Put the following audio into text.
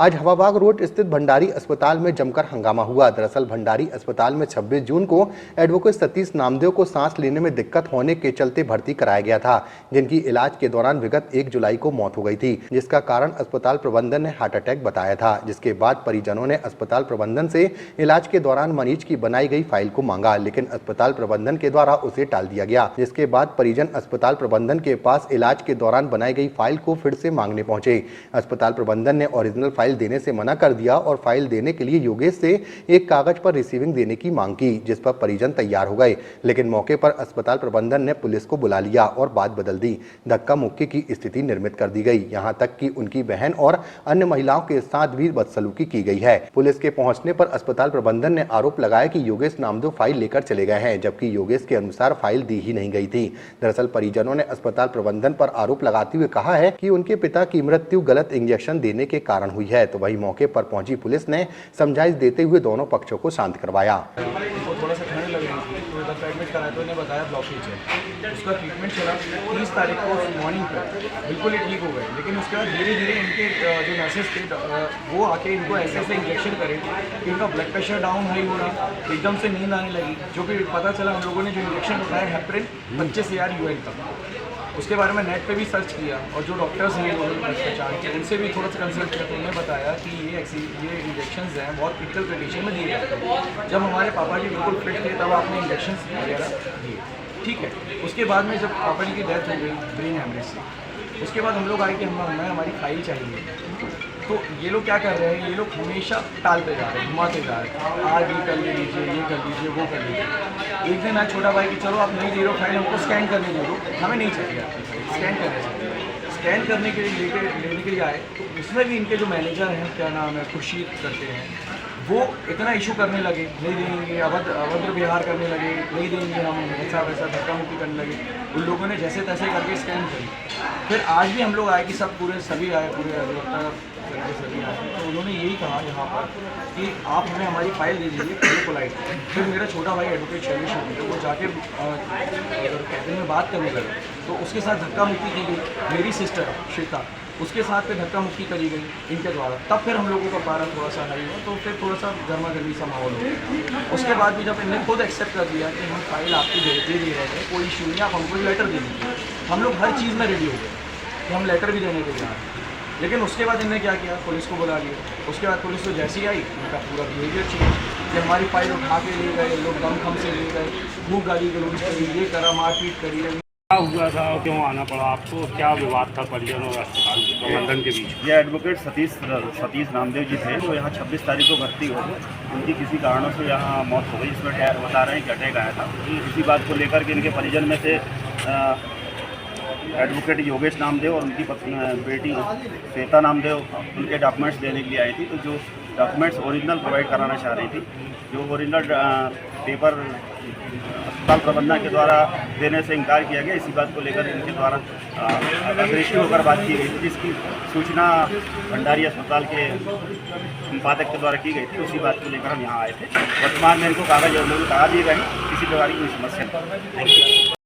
आज हवाबाग रोड स्थित भंडारी अस्पताल में जमकर हंगामा हुआ। दरअसल भंडारी अस्पताल में 26 जून को एडवोकेट सतीश नामदेव को सांस लेने में दिक्कत होने के चलते भर्ती कराया गया था, जिनकी इलाज के दौरान विगत 1 जुलाई को मौत हो गई थी, जिसका कारण अस्पताल प्रबंधन ने हार्ट अटैक बताया था। जिसके बाद परिजनों ने अस्पताल प्रबंधन से इलाज के दौरान मरीज की बनाई गई फाइल को मांगा, लेकिन अस्पताल प्रबंधन के द्वारा उसे टाल दिया गया। जिसके बाद परिजन अस्पताल प्रबंधन के पास इलाज के दौरान बनाई गई फाइल को फिर से मांगने पहुंचे। अस्पताल प्रबंधन ने ओरिजिनल फाइल देने से मना कर दिया और फाइल देने के लिए योगेश से एक कागज पर रिसीविंग देने की मांग की, जिस पर परिजन तैयार हो गए, लेकिन मौके पर अस्पताल प्रबंधन ने पुलिस को बुला लिया और बात बदल दी। धक्का मुक्की की स्थिति निर्मित कर दी गई, यहां तक कि उनकी बहन और अन्य महिलाओं के साथ भी बदसलूकी की गई है। पुलिस के पहुंचने पर अस्पताल प्रबंधन ने आरोप लगाया कि योगेश नामदेव फाइल लेकर चले गए हैं, जबकि योगेश के अनुसार फाइल दी ही नहीं गई थी। दरअसल परिजनों ने अस्पताल प्रबंधन पर आरोप लगाते हुए कहा है कि उनके पिता की मृत्यु गलत इंजेक्शन देने के कारण हुई है। तो वही मौके पर पहुंची पुलिस ने समझाइश देते हुए दोनों पक्षों को शांत करवाया। थोड़ा सा ठंड लग रही थी तो डॉक्टर एडमिट कराया तो उन्हें बताया ब्लॉकेज है। उसका ट्रीटमेंट चला 30 तारीख को मॉर्निंग पर बिल्कुल ही ठीक हो गए, लेकिन उसके बाद धीरे धीरे इनके जो नर्सेस थे वो आके इनको ऐसे ऐसे इंजेक्शन करे कि इनका ब्लड प्रेशर डाउन हाई हो गया, एकदम से नींद आने लगी। जो कि पता चला हम लोगों ने जो इंजेक्शन बताया हेपरिन 25 AR UN का, उसके बारे में नेट पे भी सर्च किया और जो डॉक्टर्स हैं पहचान के उनसे भी थोड़ा सा कंसल्ट किया तो उन्हें बताया कि ये इंजेक्शंस हैं बहुत क्रिटिकल कंडीशन में दिए जाते हैं। जब हमारे पापा जी बिल्कुल फिट थे तब आपने इंजेक्शन वगैरह दिए, ठीक है। उसके बाद में जब पापा जी की डेथ हो गई ब्रेन हेमरेज से, उसके बाद हम लोग आए कि हमें हमारी फाइल चाहिए। तो ये लोग क्या कर रहे हैं, ये लोग हमेशा टालते जा रहे हैं, घुमाते जा रहे हैं, आज ये कर लीजिए, ये कर लीजिए, वो कर लीजिए। एक दिन आज छोटा भाई कि चलो आप नहीं दे रहे हो फाइल, हमको स्कैन करने दे दो, हमें नहीं चाहिए आपकी फाइल, स्कैन करने चाहिए। स्कैन करने के लिए लेने के लिए आए तो उसमें भी इनके जो मैनेजर हैं, क्या नाम है, खुर्शीद करते हैं, वो इतना इशू करने लगे, नहीं देंगे, अभद्र व्यवहार करने लगे, नहीं देंगे हम, ऐसा वैसा धक्का मुक्की करने लगे। उन लोगों ने जैसे तैसे करके स्कैन करी। फिर आज भी हम लोग आए कि सभी आए, पूरे करके सभी आए, तो उन्होंने यही कहा यहाँ पर कि आप हमें हमारी फाइल दे दीजिए पूरे पोलाइट। फिर मेरा छोटा भाई एडवोकेट शैलेश है वो जाके कैबिन में बात करने लगे, तो उसके साथ धक्का मुक्की की गई। मेरी सिस्टर श्वेता, उसके साथ फिर धक्का मुक्की करी गई इनके द्वारा। तब फिर हम लोगों का पारा थोड़ा सा हाई हुआ, तो फिर थोड़ा सा गर्मा गर्मी सा माहौल हो गया। उसके बाद भी जब इन्हें खुद एक्सेप्ट कर दिया कि हम फाइल आपकी दे रहे हैं, कोई इशू नहीं, आप हमको लेटर दे दीजिए, हम लोग हर चीज़ में रेडी हो गए कि हम लेटर भी देने के लिए आ रहे हैं। लेकिन उसके बाद इन्हें क्या किया, पुलिस को बुला लिया। उसके बाद पुलिस तो जैसी आई उनका पूरा बिहेवियर चेंज, कि हमारी फाइल उठा के ले गए, लोग दम से ले गए, खूब गाली गलौज करी, ये करा, मारपीट करी। क्या हुआ था, क्यों आना पड़ा आपको, क्या विवाद था परिजनों और अस्पताल के प्रबंधन के बीच? ये एडवोकेट सतीश नामदेव जी थे, वो यहाँ 26 तारीख को भर्ती हो गए। उनकी किसी कारणों से यहाँ मौत हो गई, इसमें बता रहे हैं कि अटैक आया था। इसी बात को लेकर के इनके परिजन में से एडवोकेट योगेश नामदेव और उनकी बेटी श्वेता नामदेव उनके डॉक्यूमेंट्स देने के लिए आई थी। तो जो डॉक्यूमेंट्स ओरिजिनल प्रोवाइड कराना चाह रही थी, जो ओरिजिनल पेपर अस्पताल प्रबंधन के द्वारा देने से इनकार किया गया। इसी बात को लेकर इनके द्वारा अग्रेसिव होकर बात की गई थी, जिसकी सूचना भंडारी अस्पताल के संपादक के द्वारा की गई थी। उसी बात को लेकर हम यहाँ आए थे। वर्तमान में इनको कागज और लोग कहा दिए गए, किसी प्रकार की कोई समस्या नहीं।